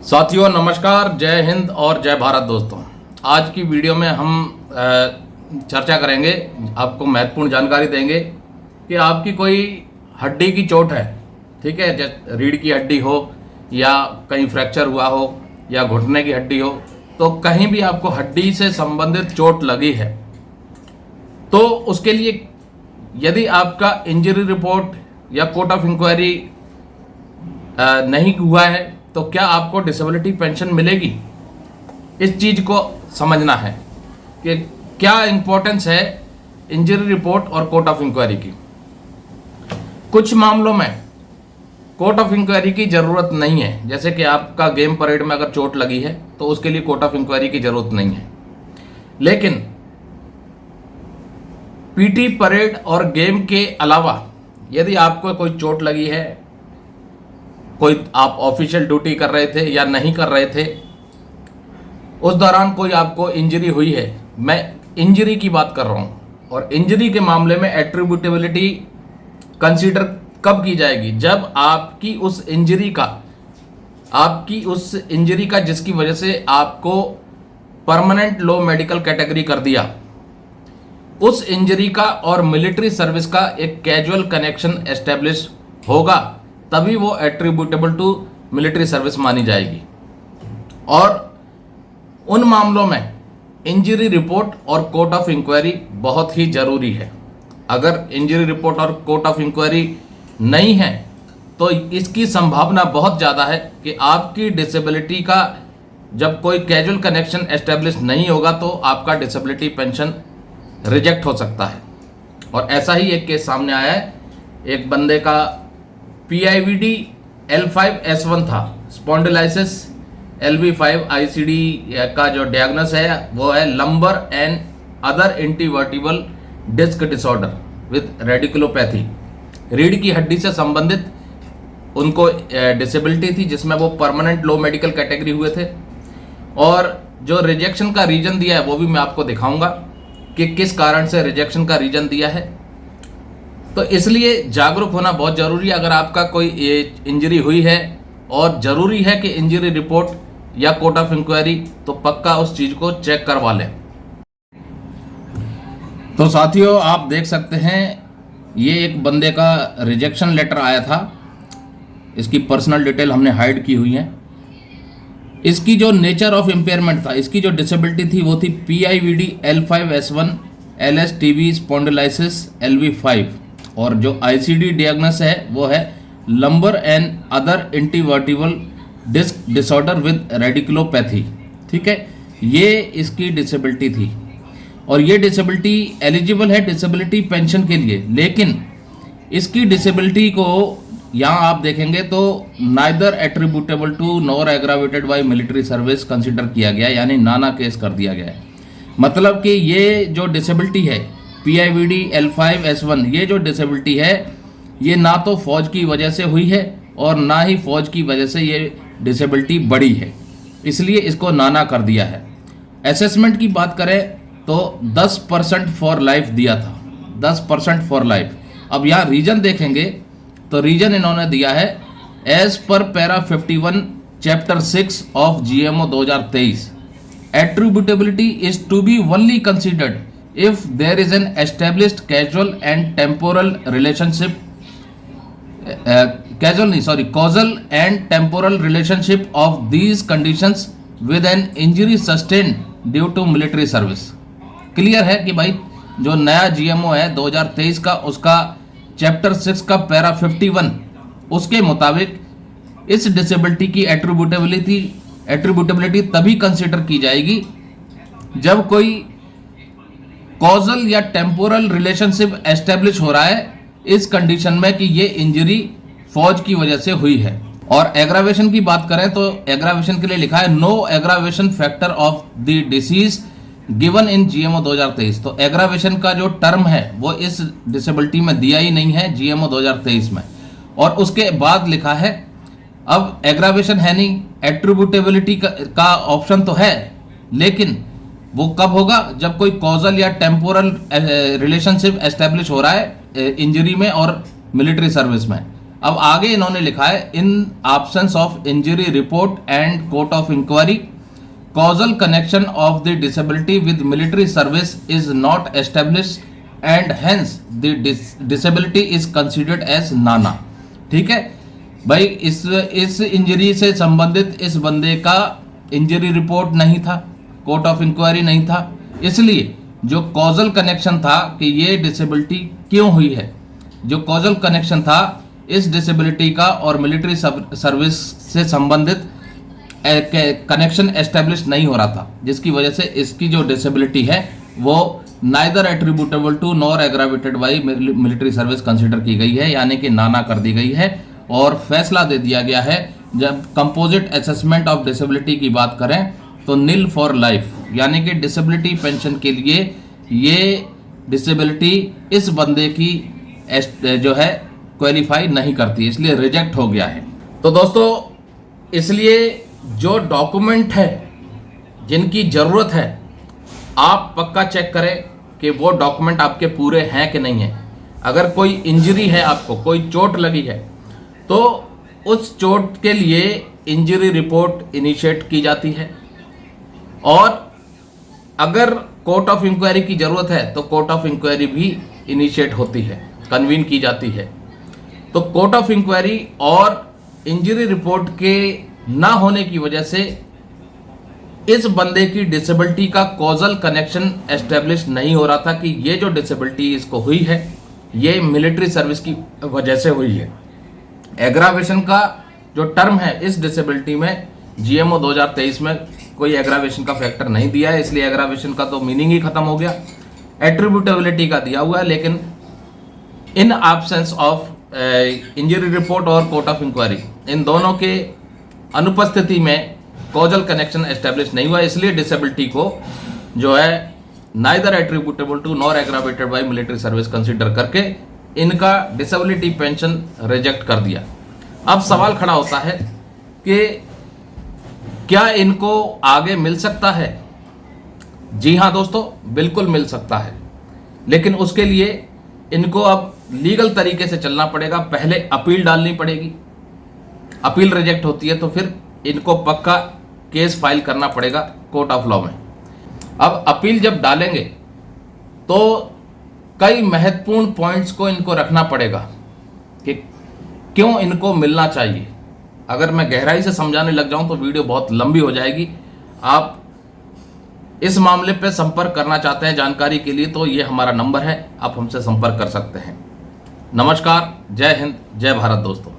साथियों नमस्कार, जय हिंद और जय भारत। दोस्तों, आज की वीडियो में हम चर्चा करेंगे, आपको महत्वपूर्ण जानकारी देंगे कि आपकी कोई हड्डी की चोट है, ठीक है, जैसे रीढ़ की हड्डी हो या कहीं फ्रैक्चर हुआ हो या घुटने की हड्डी हो, तो कहीं भी आपको हड्डी से संबंधित चोट लगी है तो उसके लिए यदि आपका इंजरी रिपोर्ट या कोर्ट ऑफ इंक्वायरी नहीं हुआ है तो क्या आपको डिसेबिलिटी पेंशन मिलेगी। इस चीज़ को समझना है कि क्या इंपॉर्टेंस है इंजरी रिपोर्ट और कोर्ट ऑफ इंक्वायरी की। कुछ मामलों में कोर्ट ऑफ इंक्वायरी की ज़रूरत नहीं है, जैसे कि आपका गेम परेड में अगर चोट लगी है तो उसके लिए कोर्ट ऑफ इंक्वायरी की ज़रूरत नहीं है। लेकिन पीटी परेड और गेम के अलावा यदि आपको कोई चोट लगी है, कोई आप ऑफिशियल ड्यूटी कर रहे थे या नहीं कर रहे थे, उस दौरान कोई आपको इंजरी हुई है, मैं इंजरी की बात कर रहा हूँ, और इंजरी के मामले में एट्रीब्यूटेबिलिटी कंसीडर कब की जाएगी, जब आपकी उस इंजरी का जिसकी वजह से आपको परमानेंट लो मेडिकल कैटेगरी कर दिया, उस इंजरी का और मिलिट्री सर्विस का एक कैजुअल कनेक्शन एस्टेब्लिश होगा, तभी वो एट्रीब्यूटेबल टू मिलिट्री सर्विस मानी जाएगी। और उन मामलों में इंजरी रिपोर्ट और कोर्ट ऑफ इंक्वायरी बहुत ही ज़रूरी है। अगर इंजरी रिपोर्ट और कोर्ट ऑफ इंक्वायरी नहीं है तो इसकी संभावना बहुत ज़्यादा है कि आपकी डिसेबिलिटी का जब कोई कैजुअल कनेक्शन एस्टेब्लिश नहीं होगा तो आपका डिसेबिलिटी पेंशन रिजेक्ट हो सकता है। और ऐसा ही एक केस सामने आया है, एक बंदे का PIVD L5S1 था, स्पॉन्डिलाइसिस LV5 ICD का जो डायग्नोस है वो है lumbar and other intervertebral disc disorder with radiculopathy. रीढ़ की हड्डी से संबंधित उनको डिसेबिलिटी थी जिसमें वो परमानेंट लो मेडिकल कैटेगरी हुए थे। और जो रिजेक्शन का रीजन दिया है वो भी मैं आपको दिखाऊंगा कि किस कारण से रिजेक्शन का रीजन दिया है। तो इसलिए जागरूक होना बहुत ज़रूरी है। अगर आपका कोई इंजरी हुई है और ज़रूरी है कि इंजरी रिपोर्ट या कोर्ट ऑफ इंक्वायरी, तो पक्का उस चीज़ को चेक करवा लें। तो साथियों, आप देख सकते हैं ये एक बंदे का रिजेक्शन लेटर आया था, इसकी पर्सनल डिटेल हमने हाइड की हुई है। इसकी जो नेचर ऑफ इम्पेयरमेंट था, इसकी जो डिसेबिलिटी थी वो थी PIVD L5S1 LSTV spondylosis LV5, और जो ICD डायग्नोस है वो है lumbar and other intervertebral disc disorder with radiculopathy. ठीक है, ये इसकी डिसेबिलिटी थी और ये डिसेबिलिटी एलिजिबल है डिसेबिलिटी पेंशन के लिए। लेकिन इसकी डिसेबिलिटी को यहाँ आप देखेंगे तो neither attributable to nor aggravated by military service consider किया गया, यानी नाना केस कर दिया गया है। मतलब कि ये जो डिसेबिलिटी है PIVD L5S1, ये जो डिसेबिलिटी है ये ना तो फौज की वजह से हुई है और ना ही फौज की वजह से ये डिसेबिलिटी बढ़ी है, इसलिए इसको नाना कर दिया है। असेसमेंट की बात करें तो 10% फॉर लाइफ दिया था, 10% फॉर लाइफ। अब यहाँ रीजन देखेंगे तो रीजन इन्होंने दिया है as per para 51 chapter 6 of GMO 2023, attributability is to be only considered if there is an established causal and temporal relationship of these conditions with an injury sustained due to military service। Clear है कि भाई जो नया GMO है 2023 का, उसका chapter 6 का para 51, उसके मुताबिक इस डिसेबिलिटी की एट्रीब्यूटेबिलिटी तभी कंसिडर की जाएगी जब कोई कॉजल या टेम्पोरल रिलेशनशिप एस्टेब्लिश हो रहा है इस कंडीशन में कि ये इंजरी फौज की वजह से हुई है। और एग्रावेशन की बात करें तो एग्रावेशन के लिए लिखा है no aggravation factor of the disease given in GMO 2023। तो एग्रावेशन का जो टर्म है वो इस डिसेबिलिटी में दिया ही नहीं है GMO 2023 में। और उसके बाद लिखा है अब एग्रावेशन है नहीं, एट्रीब्यूटेबिलिटी का ऑप्शन तो है, लेकिन वो कब होगा जब कोई कॉजल या टेम्पोरल रिलेशनशिप एस्टेब्लिश हो रहा है इंजरी में और मिलिट्री सर्विस में। अब आगे इन्होंने लिखा है, in absence of injury report and court of inquiry causal connection of the disability with military service is not established and hence the disability is considered as नाना। ठीक है भाई, इस इंजरी से संबंधित इस बंदे का इंजरी रिपोर्ट नहीं था, कोर्ट ऑफ इंक्वायरी नहीं था, इसलिए जो कॉजल कनेक्शन था कि ये डिसेबिलिटी क्यों हुई है, जो कॉजल कनेक्शन था इस डिसेबिलिटी का और मिलिट्री सर्विस से संबंधित कनेक्शन एस्टेब्लिश नहीं हो रहा था, जिसकी वजह से इसकी जो डिसेबिलिटी है वो neither attributable to nor aggravated by military service consider की गई है, यानी कि नाना कर दी गई है। और फैसला दे दिया गया है, जब कंपोजिट असेसमेंट ऑफ डिसेबिलिटी की बात करें तो नील फॉर लाइफ, यानी कि डिसेबिलिटी पेंशन के लिए ये डिसेबिलिटी इस बंदे की जो है क्वालिफाई नहीं करती, इसलिए रिजेक्ट हो गया है। तो दोस्तों, इसलिए जो डॉक्यूमेंट है जिनकी ज़रूरत है, आप पक्का चेक करें कि वो डॉक्यूमेंट आपके पूरे हैं कि नहीं है। अगर कोई इंजरी है, आपको कोई चोट लगी है, तो उस चोट के लिए इंजरी रिपोर्ट इनिशिएट की जाती है, और अगर कोर्ट ऑफ इंक्वायरी की ज़रूरत है तो कोर्ट ऑफ इंक्वायरी भी इनिशिएट होती है, कन्वीन की जाती है। तो कोर्ट ऑफ इंक्वायरी और इंजरी रिपोर्ट के ना होने की वजह से इस बंदे की डिसेबिलिटी का कॉजल कनेक्शन एस्टेब्लिश नहीं हो रहा था कि ये जो डिसेबिलिटी इसको हुई है ये मिलिट्री सर्विस की वजह से हुई है। एग्रावेशन का जो टर्म है इस डिसेबिलिटी में जीएमओ 2023 में कोई एग्रावेशन का फैक्टर नहीं दिया है, इसलिए एग्रावेशन का तो मीनिंग ही खत्म हो गया। एट्रीब्यूटेबिलिटी का दिया हुआ है, लेकिन इन एब्सेंस ऑफ इंजरी रिपोर्ट और कोर्ट ऑफ इंक्वायरी, इन दोनों के अनुपस्थिति में कॉजल कनेक्शन एस्टेब्लिश नहीं हुआ, इसलिए डिसेबिलिटी को जो है neither attributable to nor aggravated by military service consider करके इनका डिसेबिलिटी पेंशन रिजेक्ट कर दिया। अब सवाल खड़ा होता है कि क्या इनको आगे मिल सकता है? जी हाँ दोस्तों, बिल्कुल मिल सकता है, लेकिन उसके लिए इनको अब लीगल तरीके से चलना पड़ेगा। पहले अपील डालनी पड़ेगी, अपील रिजेक्ट होती है तो फिर इनको पक्का केस फाइल करना पड़ेगा कोर्ट ऑफ लॉ में। अब अपील जब डालेंगे तो कई महत्वपूर्ण पॉइंट्स को इनको रखना पड़ेगा कि क्यों इनको मिलना चाहिए। अगर मैं गहराई से समझाने लग जाऊं तो वीडियो बहुत लंबी हो जाएगी। आप इस मामले पे संपर्क करना चाहते हैं जानकारी के लिए तो ये हमारा नंबर है, आप हमसे संपर्क कर सकते हैं। नमस्कार, जय हिंद, जय भारत दोस्तों।